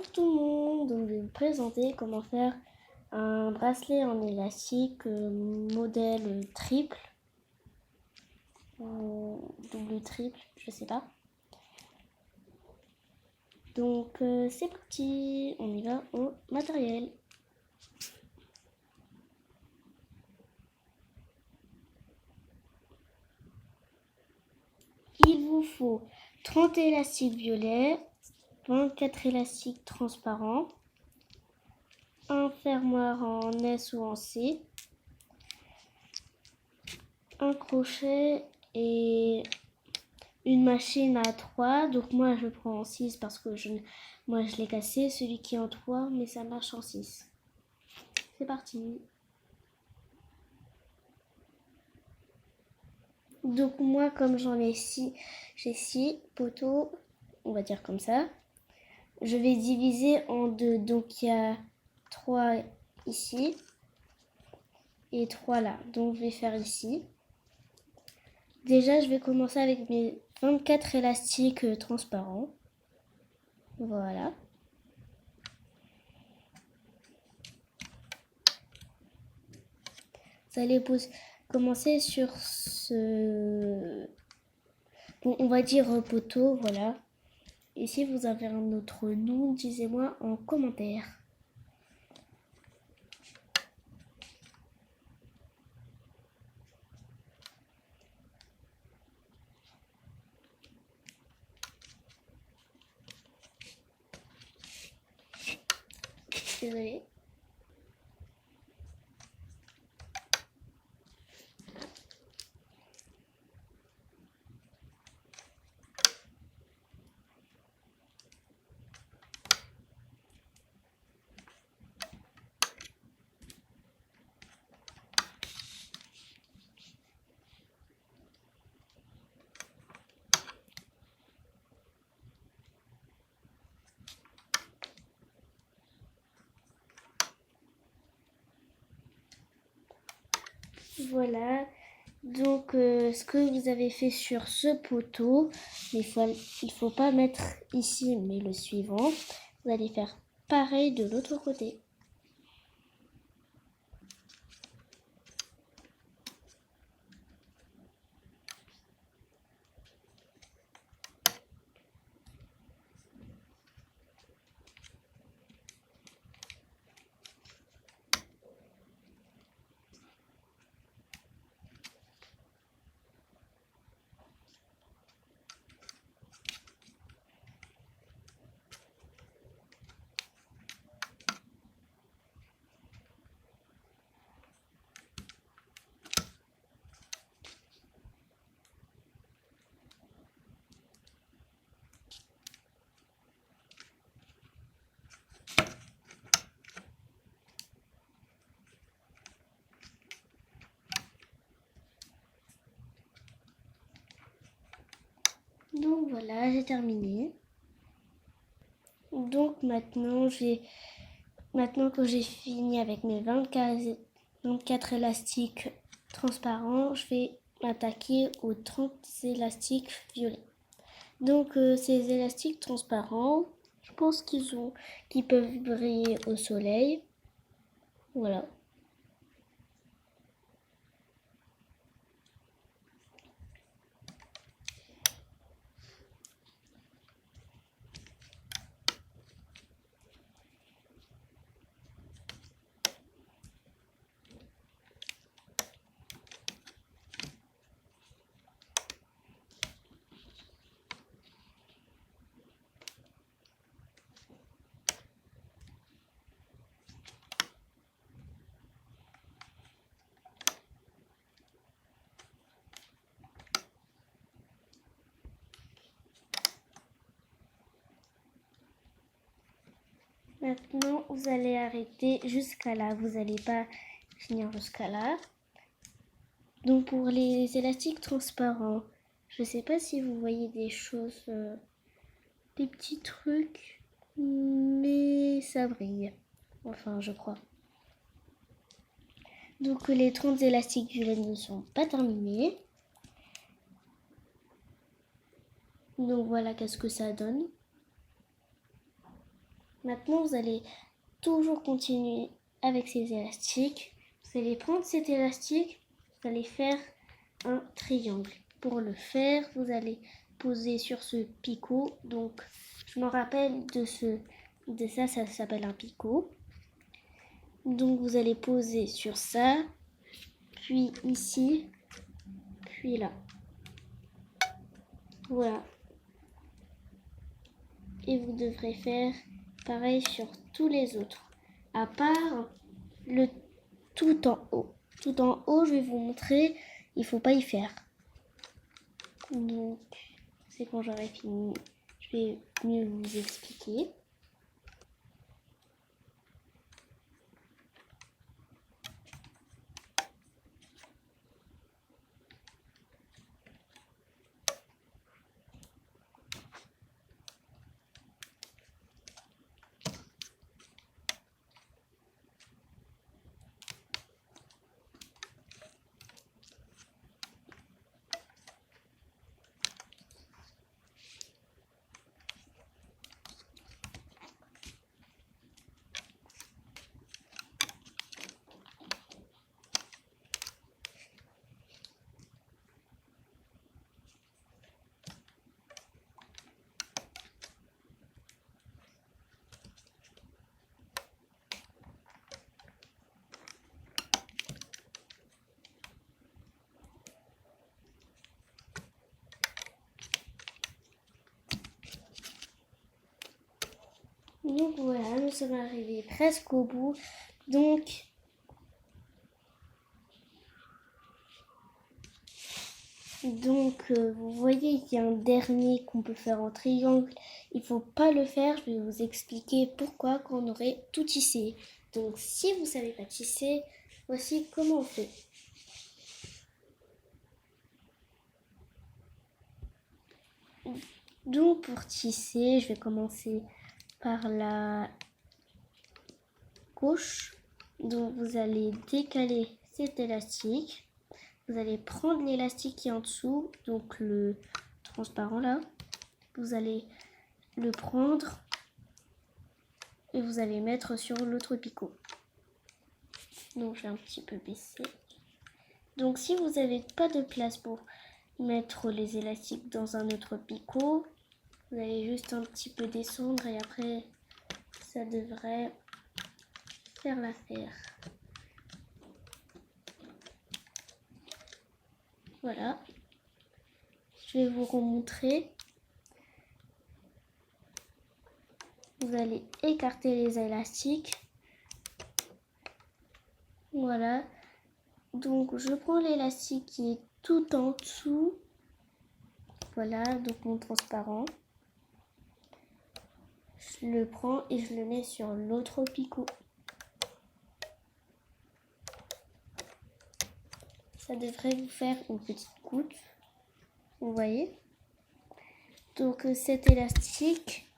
Bonjour tout le monde, donc je vais vous présenter comment faire un bracelet en élastique modèle triple ou double triple, je sais pas. Donc c'est parti, on y va au matériel. Il vous faut 30 élastiques violets, 24 élastiques transparents, un fermoir en S ou en C, un crochet et une machine à 3. Donc moi je prends en 6 parce que moi je l'ai cassé, celui qui est en 3, mais ça marche en 6. C'est parti. Donc moi comme j'ai 6 poteaux, on va dire comme ça. Je vais diviser en 2. Donc il y a 3 ici et 3 là. Donc je vais faire ici. Déjà je vais commencer avec mes 24 élastiques transparents. Voilà. Vous allez commencer sur ce, bon, on va dire poteau, voilà. Et si vous avez un autre nom, disez-moi en commentaire. Désolée. Voilà. Donc ce que vous avez fait sur ce poteau, il faut pas mettre ici, mais le suivant. Vous allez faire pareil de l'autre côté. Donc voilà, j'ai terminé. Donc maintenant que j'ai fini avec mes 24 élastiques transparents, je vais m'attaquer aux 30 élastiques violets. Donc ces élastiques transparents, je pense qu'ils peuvent briller au soleil. Voilà. Maintenant, vous allez arrêter jusqu'à là. Vous n'allez pas finir jusqu'à là. Donc pour les élastiques transparents, je ne sais pas si vous voyez des choses, des petits trucs, mais ça brille. Enfin, je crois. Donc les 30 élastiques violets ne sont pas terminés. Donc voilà qu'est-ce que ça donne. Maintenant, vous allez toujours continuer avec ces élastiques. Vous allez prendre cet élastique, vous allez faire un triangle. Pour le faire, vous allez poser sur ce picot. Donc, je me rappelle de ça, ça s'appelle un picot. Donc, vous allez poser sur ça, puis ici, puis là. Voilà. Et vous devrez faire pareil sur tous les autres, à part le tout en haut. Tout en haut, je vais vous montrer, il ne faut pas y faire. Donc, c'est quand j'aurai fini, je vais mieux vous expliquer. Donc voilà, nous sommes arrivés presque au bout. Donc, vous voyez, il y a un dernier qu'on peut faire en triangle. Il ne faut pas le faire. Je vais vous expliquer pourquoi quand on aurait tout tissé. Donc, si vous ne savez pas tisser, voici comment on fait. Donc, pour tisser, je vais commencer par la gauche. Donc, vous allez décaler cet élastique. Vous allez prendre l'élastique qui est en dessous, donc le transparent là. Vous allez le prendre et vous allez mettre sur l'autre picot. Donc je vais un petit peu baisser. Donc si vous n'avez pas de place pour mettre les élastiques dans un autre picot, vous allez juste un petit peu descendre et après ça devrait faire l'affaire. Voilà. Je vais vous remontrer. Vous allez écarter les élastiques. Voilà. Donc je prends l'élastique qui est tout en dessous. Voilà, donc mon transparent. Je le prends et je le mets sur l'autre picot. Ça devrait vous faire une petite goutte. Vous voyez? Donc cet élastique,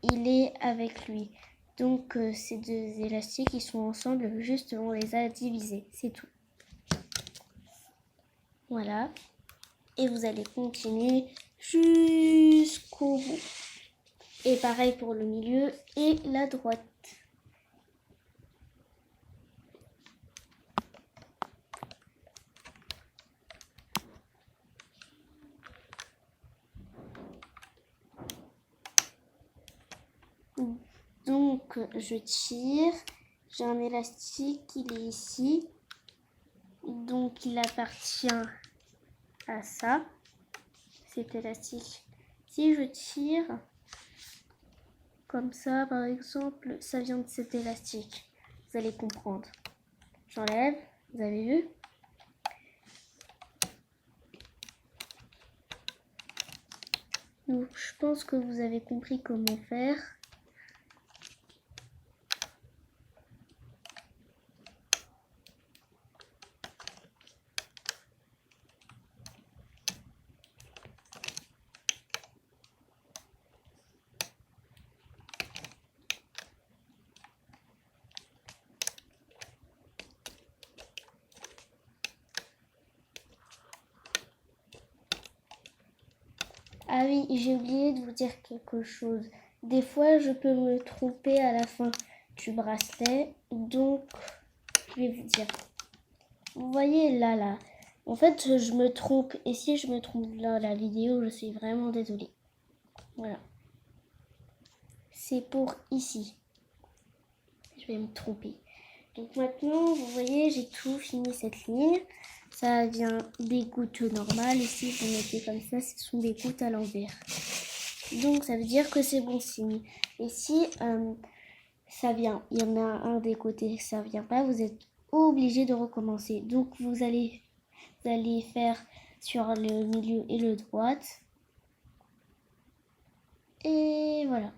il est avec lui. Donc ces deux élastiques, ils sont ensemble, juste on les a divisés, c'est tout. Voilà. Et vous allez continuer jusqu'au bout. Et pareil pour le milieu et la droite. Donc je tire, j'ai un élastique, il est ici. Donc il appartient à ça, cet élastique. Si je tire, comme ça par exemple, ça vient de cet élastique. Vous allez comprendre. J'enlève, vous avez vu? Donc je pense que vous avez compris comment faire. Ah oui, j'ai oublié de vous dire quelque chose. des fois, je peux me tromper à la fin du bracelet. Donc, je vais vous dire. Vous voyez là. En fait, je me trompe. Et si je me trompe dans la vidéo, je suis vraiment désolée. Voilà. C'est pour ici. Je vais me tromper. Donc maintenant, vous voyez, j'ai tout fini cette ligne. Ça vient des gouttes normales. Et si vous mettez comme ça, ce sont des gouttes à l'envers. Donc ça veut dire que c'est bon signe. Et si ça vient, il y en a un des côtés, ça vient pas, vous êtes obligé de recommencer. Donc vous allez faire sur le milieu et le droite. Et voilà.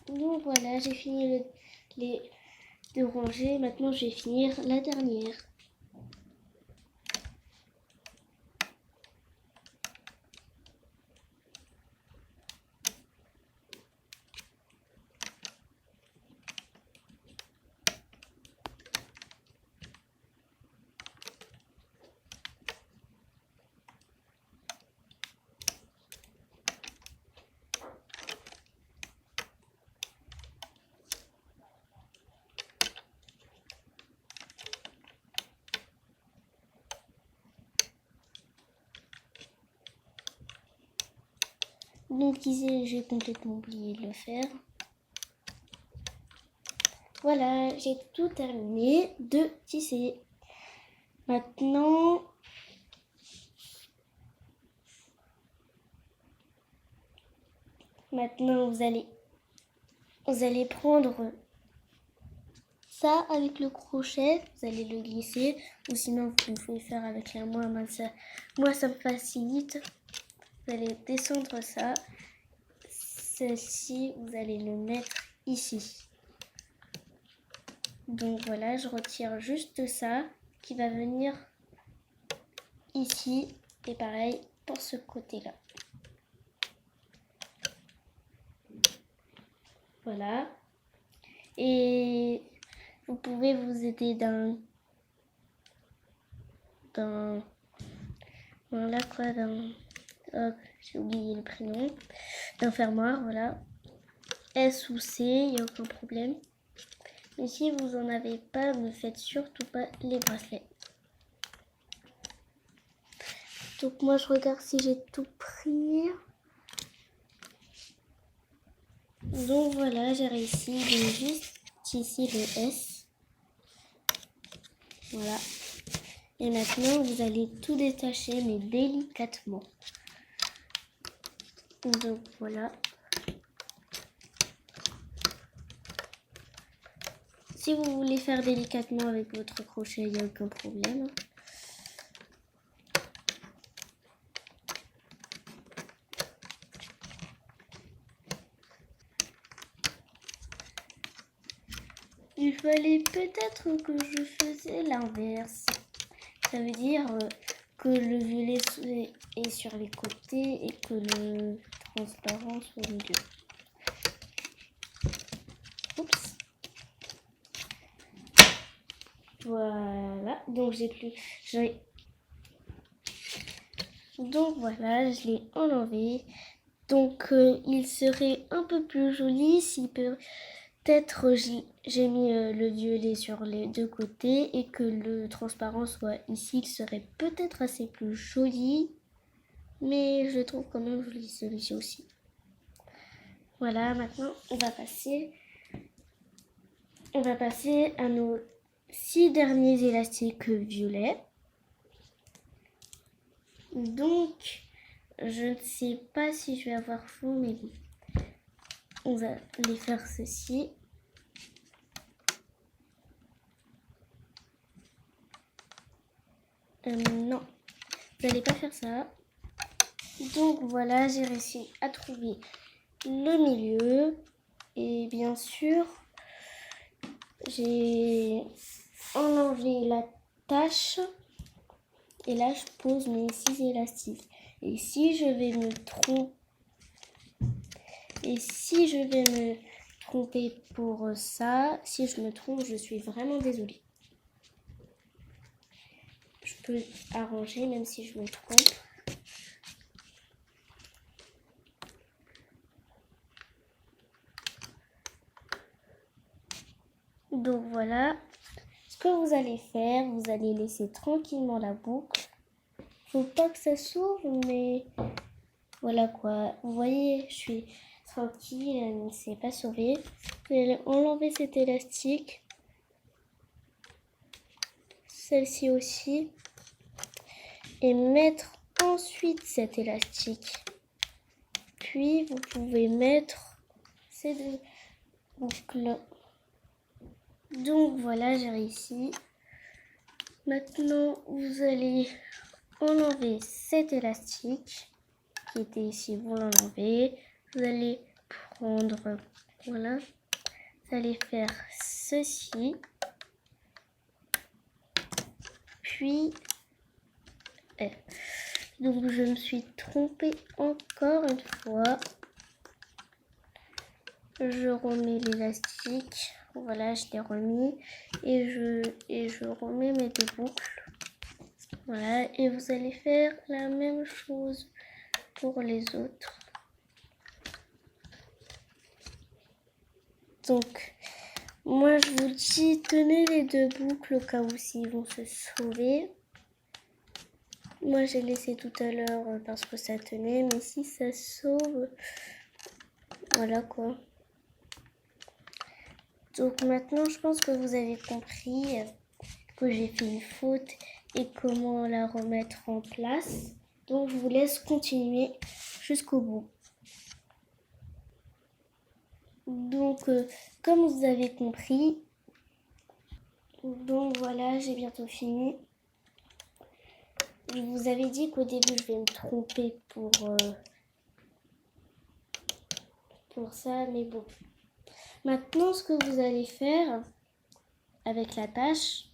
Donc voilà, j'ai fini les deux rangées. Maintenant, je vais finir la dernière. Donc ici, j'ai complètement oublié de le faire. Voilà, j'ai tout terminé de tisser. Maintenant, vous allez prendre ça avec le crochet, vous allez le glisser, ou sinon vous pouvez faire avec la main. Moi, ça me facilite. Vous allez descendre ça. Celle-ci, vous allez le mettre ici. Donc voilà, je retire juste ça qui va venir ici. Et pareil pour ce côté-là. Voilà. Et vous pouvez vous aider voilà quoi, j'ai oublié le prénom, d'un fermoir, voilà. S ou C, il n'y a aucun problème. Et si vous en avez pas, ne faites surtout pas les bracelets. Donc moi je regarde si j'ai tout pris. Donc voilà, j'ai réussi. J'ai juste ici le S. Voilà. Et maintenant vous allez tout détacher, mais délicatement. Donc voilà. Si vous voulez faire délicatement avec votre crochet, il n'y a aucun problème. Il fallait peut-être que je faisais l'inverse. Ça veut dire que le violet est sur les côtés et que le transparent soit au milieu. Oups. Voilà. Donc donc voilà, je l'ai enlevé. Donc il serait un peu plus joli si peut-être j'ai mis le violet sur les deux côtés et que le transparent soit ici. Il serait peut-être assez plus joli. Mais je trouve quand même joli celui-ci aussi. Voilà, maintenant on va passer à nos 6 derniers élastiques violets. Donc, je ne sais pas si je vais avoir faux, mais bon. On va les faire ceci. Non, vous n'allez pas faire ça. Donc voilà, j'ai réussi à trouver le milieu. Et bien sûr, j'ai enlevé la tache. Et là, je pose mes 6 élastiques. Et si je vais me tromper, pour ça, si je me trompe, je suis vraiment désolée. Je peux arranger même si je me trompe. Donc voilà, ce que vous allez faire, vous allez laisser tranquillement la boucle. Faut pas que ça s'ouvre, mais voilà quoi. Vous voyez, je suis tranquille, elle ne s'est pas sauvée. Vous allez enlever cet élastique. Celle-ci aussi. Et mettre ensuite cet élastique. Puis vous pouvez mettre ces deux boucles. Donc voilà, j'ai réussi. Maintenant, vous allez enlever cet élastique qui était ici, vous l'enlevez. Vous allez prendre, voilà, vous allez faire ceci. Puis, donc je me suis trompée encore une fois. Je remets l'élastique. Voilà, je l'ai remis. Et je remets mes deux boucles. Voilà, et vous allez faire la même chose pour les autres. Donc, moi je vous dis, tenez les deux boucles au cas où s'ils vont se sauver. Moi j'ai laissé tout à l'heure parce que ça tenait, mais si ça sauve, voilà quoi. Donc maintenant je pense que vous avez compris que j'ai fait une faute et comment la remettre en place. Donc je vous laisse continuer jusqu'au bout. Donc comme vous avez compris, donc voilà, j'ai bientôt fini. Je vous avais dit qu'au début je vais me tromper pour ça, mais bon. Maintenant ce que vous allez faire avec la tâche,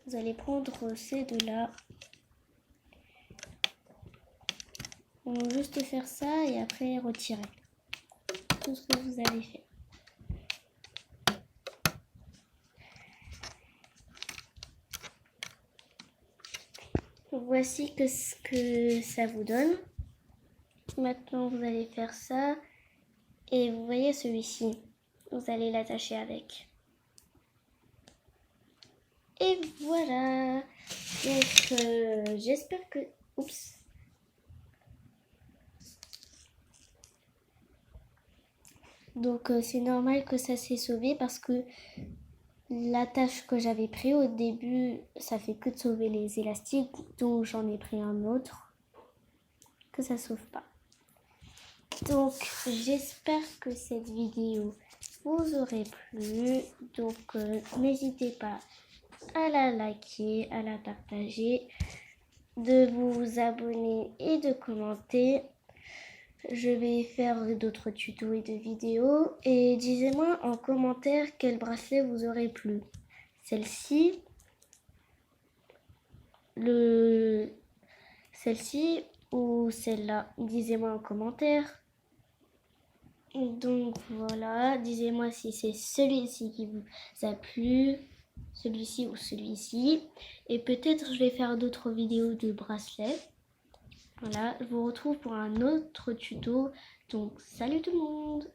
vous allez prendre ces deux-là. On va juste faire ça et après retirer tout ce que vous avez fait. Voici ce que ça vous donne. Maintenant, vous allez faire ça. Et vous voyez celui-ci, vous allez l'attacher avec. Et voilà. Donc, j'espère que... Oups. Donc, c'est normal que ça s'est sauvé parce que la tâche que j'avais pris au début, ça fait que de sauver les élastiques. Donc, j'en ai pris un autre. Que ça sauve pas. Donc j'espère que cette vidéo vous aurait plu. Donc n'hésitez pas à la liker, à la partager, de vous abonner et de commenter. Je vais faire d'autres tutos et de vidéos. Et dites-moi en commentaire quel bracelet vous aurait plu. Celle-ci, celle-ci ou celle-là. Dites-moi en commentaire. Donc voilà, dites-moi si c'est celui-ci qui vous a plu, celui-ci ou celui-ci. Et peut-être je vais faire d'autres vidéos de bracelets. Voilà, je vous retrouve pour un autre tuto. Donc salut tout le monde!